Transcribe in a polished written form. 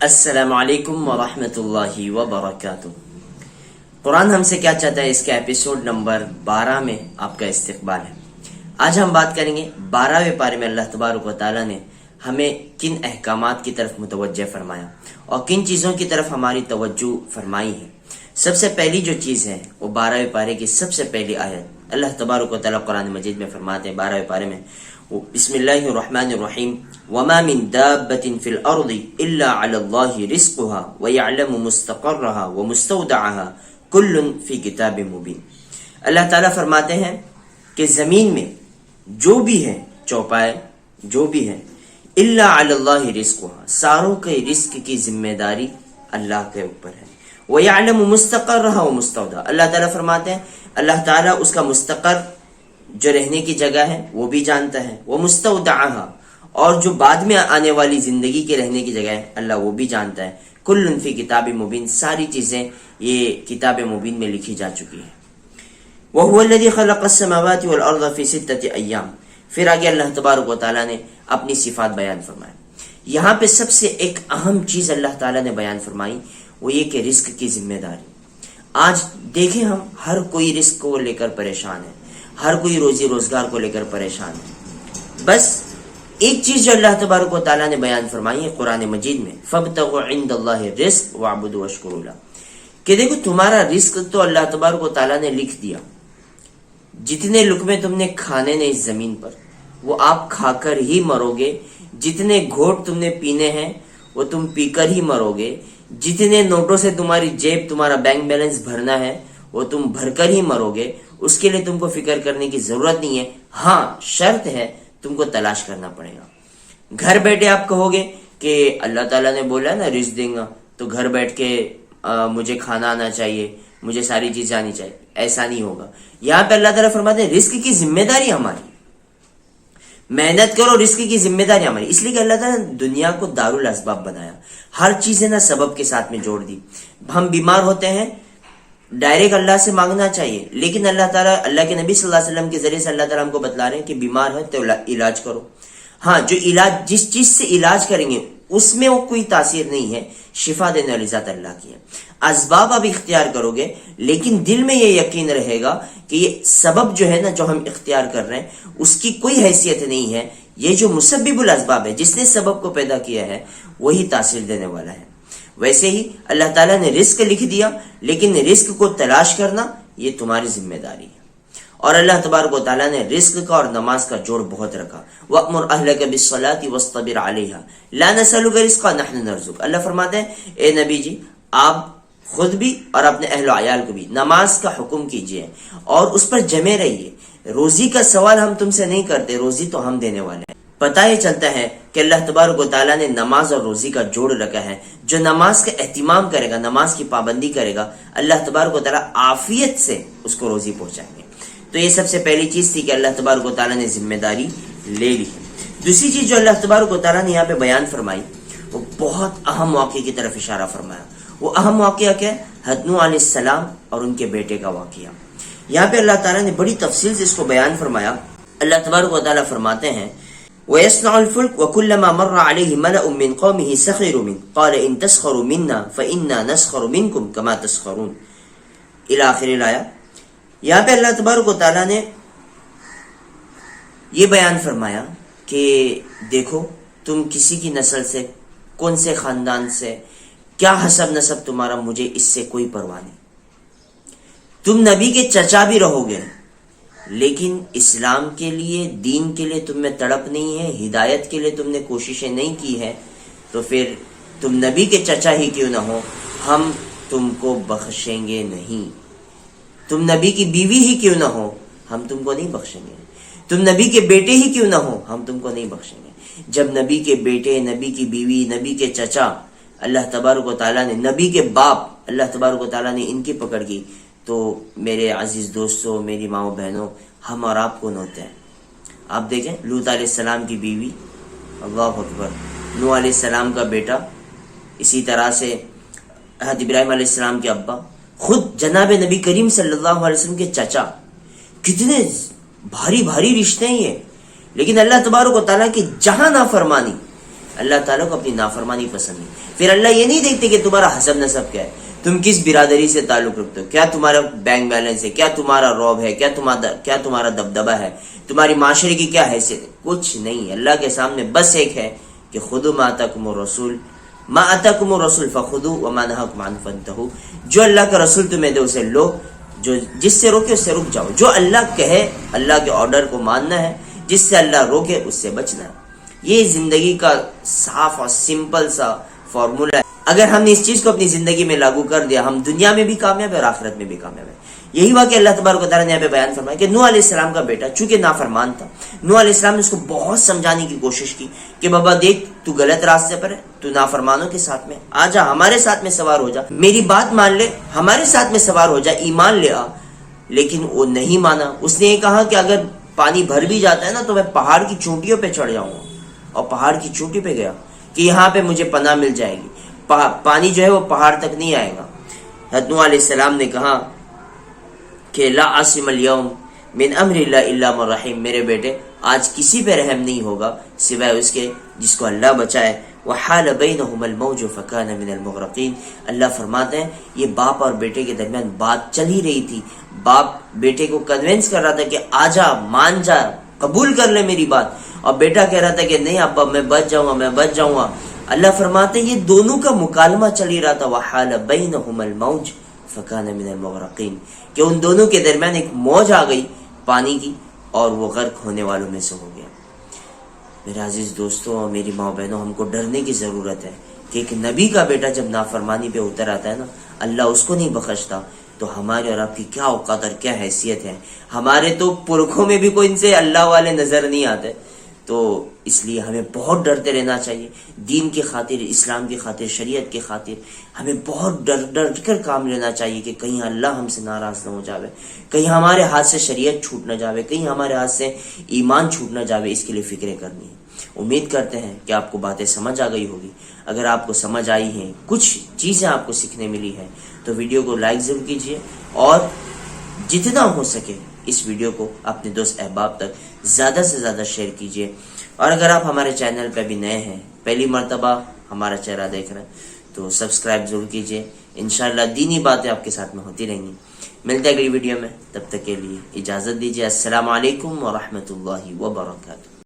السلام علیکم ورحمۃ اللہ وبرکاتہ۔ قرآن ہم سے کیا چاہتا ہے اس کے ایپیسوڈ نمبر 12 میں آپ کا استقبال ہے۔ آج ہم بات کریں گے 12ویں پارے میں اللہ تبارک و تعالیٰ نے ہمیں کن احکامات کی طرف متوجہ فرمایا اور کن چیزوں کی طرف ہماری توجہ فرمائی ہے۔ سب سے پہلی جو چیز ہے وہ 12ویں پارے کی سب سے پہلی آیت اللہ تبارک و تعالیٰ قرآن مجید میں فرماتے ہیں 12ویں پارے میں، بسم اللہ الرحمن الرحیم، وما من دابۃ فی الارض الا علی اللہ رزقها ویعلم مستقرها ومستودعها کل فی کتاب مبین۔ اللہ تعالیٰ فرماتے ہیں کہ زمین میں جو بھی ہے، چوپائے جو بھی ہے، الا علی اللہ رزقها، ساروں کے رزق کی ذمہ داری اللہ کے اوپر ہے۔ ویعلم مستقرها ومستودعها، اللہ تعالیٰ فرماتے ہیں اللہ تعالیٰ اس کا مستقر جو رہنے کی جگہ ہے وہ بھی جانتا ہے، وہ مستودعها، اور جو بعد میں آنے والی زندگی کے رہنے کی جگہ ہے اللہ وہ بھی جانتا ہے۔ کل فی کتاب مبین، ساری چیزیں یہ کتاب مبین میں لکھی جا چکی ہیں۔ وَهُوَ الَّذِي خَلَقَ السَّمَاوَاتِ وَالْأَرْضَ فِي سِتَّةِ أَيَّامٍ، پھر آگے اللہ تبارک و تعالیٰ نے اپنی صفات بیان فرمائے۔ یہاں پہ سب سے ایک اہم چیز اللہ تعالیٰ نے بیان فرمائی وہ یہ کہ رزق کی ذمہ داری۔ آج دیکھیں ہم ہر کوئی رزق کو لے کر پریشان ہے، ہر کوئی روزی روزگار کو لے کر پریشان ہے۔ بس ایک چیز جو اللہ تبارک و تعالیٰ نے بیان فرمائی ہے قرآن مجید میں، فَابْتَغُوا عِندَ اللَّهِ الرِّزْقَ وَاعْبُدُوا وَاشْكُرُوا لَهُ، کہ دیکھو تمہارا رزق تو اللہ تبارک و تعالیٰ نے لکھ دیا، جتنے لقمے تم نے کھانے نے اس زمین پر وہ آپ کھا کر ہی مرو گے، جتنے گھونٹ تم نے پینے ہیں وہ تم پی کر ہی مرو گے، جتنے نوٹوں سے تمہاری جیب تمہارا بینک بیلنس بھرنا ہے وہ تم بھر کر ہی مرو گے، اس کے لیے تم کو فکر کرنے کی ضرورت نہیں ہے۔ ہاں شرط ہے تم کو تلاش کرنا پڑے گا۔ گھر بیٹھے آپ کہو گے کہ اللہ تعالیٰ نے بولا نا رزق دیں گا، تو گھر بیٹھ کے مجھے کھانا آنا چاہیے، مجھے ساری چیزیں آنی چاہیے، ایسا نہیں ہوگا۔ یہاں پہ اللہ تعالیٰ فرماتے ہیں رزق کی ذمہ داری ہماری، محنت کرو، رزق کی ذمہ داری ہماری، اس لیے کہ اللہ تعالیٰ نے دنیا کو دارالاسباب بنایا، ہر چیزیں نا سبب کے ساتھ میں جوڑ دی۔ ہم بیمار ہوتے ہیں ڈائریکٹ اللہ سے مانگنا چاہیے، لیکن اللہ تعالیٰ اللہ کے نبی صلی اللہ علیہ وسلم کے ذریعے سے اللہ تعالیٰ ہم کو بتلا رہے ہیں کہ بیمار ہے تو علاج کرو۔ ہاں جو علاج جس چیز سے علاج کریں گے اس میں وہ کوئی تاثیر نہیں ہے، شفا دینے والی ذات اللہ کی ہے۔ اسباب آپ اختیار کرو گے لیکن دل میں یہ یقین رہے گا کہ یہ سبب جو ہے نا جو ہم اختیار کر رہے ہیں اس کی کوئی حیثیت نہیں ہے، یہ جو مسبب الاسباب ہے جس نے سبب کو پیدا کیا ہے وہی تاثیر دینے والا ہے۔ ویسے ہی اللہ تعالیٰ نے رزق لکھ دیا لیکن رزق کو تلاش کرنا یہ تمہاری ذمہ داری ہے۔ اور اللہ تبارک و تعالیٰ نے رزق کا اور نماز کا جوڑ بہت رکھا۔ وَأْمُرْ أَهْلَكَ بِالصَّلَاةِ وَاصْطَبِرْ عَلَيْهَا لَا نَسْأَلُكَ رِزْقًا نَحْنُ نَرْزُقُكَ، اللہ فرماتے ہیں اے نبی جی آپ خود بھی اور اپنے اہل و عیال کو بھی نماز کا حکم کیجئے اور اس پر جمے رہیے۔ روزی کا سوال ہم تم سے نہیں کرتے، روزی تو ہم دینے والے ہیں۔ پتہ یہ چلتا ہے کہ اللہ تبارک و تعالیٰ نے نماز اور روزی کا جوڑ رکھا ہے۔ جو نماز کا اہتمام کرے گا، نماز کی پابندی کرے گا، اللہ تبارک و تعالیٰ عافیت سے اس کو روزی پہنچائیں گے۔ تو یہ سب سے پہلی چیز تھی کہ اللہ تبارک و تعالیٰ نے ذمہ داری لے لی۔ دوسری چیز جو اللہ تبارک و تعالیٰ نے یہاں پہ بیان فرمائی وہ بہت اہم واقعے کی طرف اشارہ فرمایا۔ وہ اہم واقعہ کیا ہے؟ حضرت نوح علیہ السلام اور ان کے بیٹے کا واقعہ۔ یہاں پہ اللہ تعالیٰ نے بڑی تفصیل سے اس کو بیان فرمایا۔ اللہ تبارک و تعالیٰ فرماتے ہیں وَيَصْنَعُ الْفُلْكَ وَكُلَّمَا مَرَّ عَلَيْهِ مَلَأٌ مِّن قَوْمِهِ سَخِرُوا مِنْهُ قَالَ إِن تَسْخَرُوا مِنَّا فَإِنَّا نَسْخَرُ مِنْكُمْ كَمَا تَسْخَرُونَ إِلَى آخر الآیہ۔ یہاں پہ اللہ تبارک و تعالیٰ نے یہ بیان فرمایا کہ دیکھو تم کسی کی نسل سے، کون سے خاندان سے، کیا حسب نسب تمہارا، مجھے اس سے کوئی پرواہ نہیں۔ تم نبی کے چچا بھی رہو گے لیکن اسلام کے لیے، دین کے لیے تم میں تڑپ نہیں ہے، ہدایت کے لیے تم نے کوششیں نہیں کی ہے، تو پھر تم نبی کے چچا ہی کیوں نہ ہو ہم تم کو بخشیں گے نہیں۔ تم نبی کی بیوی ہی کیوں نہ ہو ہم تم کو نہیں بخشیں گے، تم نبی کے بیٹے ہی کیوں نہ ہو ہم تم کو نہیں بخشیں گے۔ جب نبی کے بیٹے، نبی کی بیوی، نبی کے چچا، اللہ تبارک و تعالیٰ نے نبی کے باپ اللہ تبارک و تعالیٰ نے ان کی پکڑ کی، تو میرے عزیز دوستوں، میری ماں و بہنوں، ہم اور آپ کون ہوتے ہیں؟ آپ دیکھیں لوط علیہ السلام کی بیوی، اللہ اکبر، نوح علیہ السلام کا بیٹا، اسی طرح سے حضرت ابراہیم علیہ السلام کے ابا، خود جناب نبی کریم صلی اللہ علیہ وسلم کے چچا، کتنے بھاری بھاری رشتے ہیں یہ۔ لیکن اللہ تبارک و تعالیٰ کی جہاں نافرمانی، اللہ تعالیٰ کو اپنی نافرمانی پسند نہیں. پھر اللہ یہ نہیں دیکھتے کہ تمہارا حسب نسب کیا ہے, تم کس برادری سے تعلق رکھتے ہو, کیا تمہارا بینک بیلنس ہے, کیا تمہارا روب ہے, کیا تمہارا دبدبہ ہے, تمہاری معاشرے کی کیا حیثیت ہے. کچھ نہیں. اللہ کے سامنے بس ایک ہے کہ خذوا ما آتاکم الرسول ما آتاکم الرسول فخذوه وما نهاکم عنہ فانتہوا. جو اللہ کا رسول تمہیں دے اسے لو, جو جس سے روکے اس سے رک جاؤ. جو اللہ کہے, اللہ کے آرڈر کو ماننا ہے, جس سے اللہ روکے اس سے بچنا ہے. یہ زندگی کا صاف اور سمپل سا فارمولا ہے. اگر ہم نے اس چیز کو اپنی زندگی میں لاگو کر دیا, ہم دنیا میں بھی کامیاب ہے اور آخرت میں بھی کامیاب ہے. یہی واقعہ اللہ تبارک و تعالیٰ نے یہاں پہ بیان فرمایا کہ نوح علیہ السلام کا بیٹا چونکہ نافرمان تھا, نوح علیہ السلام نے اس کو بہت سمجھانے کی کوشش کی کہ بابا دیکھ, تو غلط راستے پر ہے, تو نافرمانوں کے ساتھ میں آ جا, ہمارے ساتھ میں سوار ہو جا, میری بات مان لے, ہمارے ساتھ میں سوار ہو جا, ایمان لے آ. لیکن وہ نہیں مانا. اس نے یہ کہا کہ اگر پانی بھر بھی جاتا ہے نا تو میں پہاڑ کی چونٹیوں پہ چڑھ جاؤں گا. اور پہاڑ کی چوٹی پہ گیا کہ یہاں پہ مجھے پناہ مل جائے گی, پانی جو ہے وہ پہاڑ تک نہیں آئے گا. حضرت نوح علیہ السلام نے کہا کہ لا عاصم اليوم من امر اللہ الا من رحم, میرے بیٹے آج کسی پہ رحم نہیں ہوگا سوائے اس کے جس کو اللہ بچائے. وحال بینہم الموج فکان من المغرقین. اللہ فرماتے ہیں یہ باپ اور بیٹے کے درمیان بات چل ہی رہی تھی. باپ بیٹے کو کنونس کر رہا تھا کہ آجا, مان جا, قبول کر لے میری بات, اور بیٹا کہہ رہا تھا کہ نہیں ابا میں بچ جاؤں گا. اللہ فرماتے ہیں یہ دونوں کا مکالمہ چل ہی رہا تھا. وحال بینہم الموج فکان من المغرقین, کہ ان دونوں کے درمیان ایک موج آ گئی پانی کی اور وہ غرق ہونے والوں میں سے ہو گیا. میرے عزیز دوستوں اور میری ماں بہنوں, ہم کو ڈرنے کی ضرورت ہے کہ ایک نبی کا بیٹا جب نافرمانی پہ اتر آتا ہے نا, اللہ اس کو نہیں بخشتا, تو ہمارے اور آپ کی کیا اوقات اور کیا حیثیت ہے. ہمارے تو پرکھوں میں بھی کوئی ان سے اللہ والے نظر نہیں آتے. تو اس لیے ہمیں بہت ڈرتے رہنا چاہیے. دین کی خاطر, اسلام کی خاطر, شریعت کی خاطر ہمیں بہت ڈر کر کام لینا چاہیے کہ کہیں اللہ ہم سے ناراض نہ ہو جاوے, کہیں ہمارے ہاتھ سے شریعت چھوٹ نہ جاوے, کہیں ہمارے ہاتھ سے ایمان چھوٹ نہ جاوے. اس کے لیے فکریں کرنی ہے. امید کرتے ہیں کہ آپ کو باتیں سمجھ آ گئی ہوگی. اگر آپ کو سمجھ آئی ہیں, کچھ چیزیں آپ کو سیکھنے ملی ہے, تو ویڈیو کو لائک ضرور کیجیے اور جتنا ہو سکے اس ویڈیو کو اپنے دوست احباب تک زیادہ سے زیادہ شیئر کیجیے. اور اگر آپ ہمارے چینل پہ بھی نئے ہیں, پہلی مرتبہ ہمارا چہرہ دیکھ رہے ہیں, تو سبسکرائب ضرور کیجیے. انشاءاللہ دینی باتیں آپ کے ساتھ میں ہوتی رہیں گی. ملتے ہیں اگلی ویڈیو میں, تب تک کے لیے اجازت دیجیے. السلام علیکم ورحمۃ اللہ وبرکاتہ.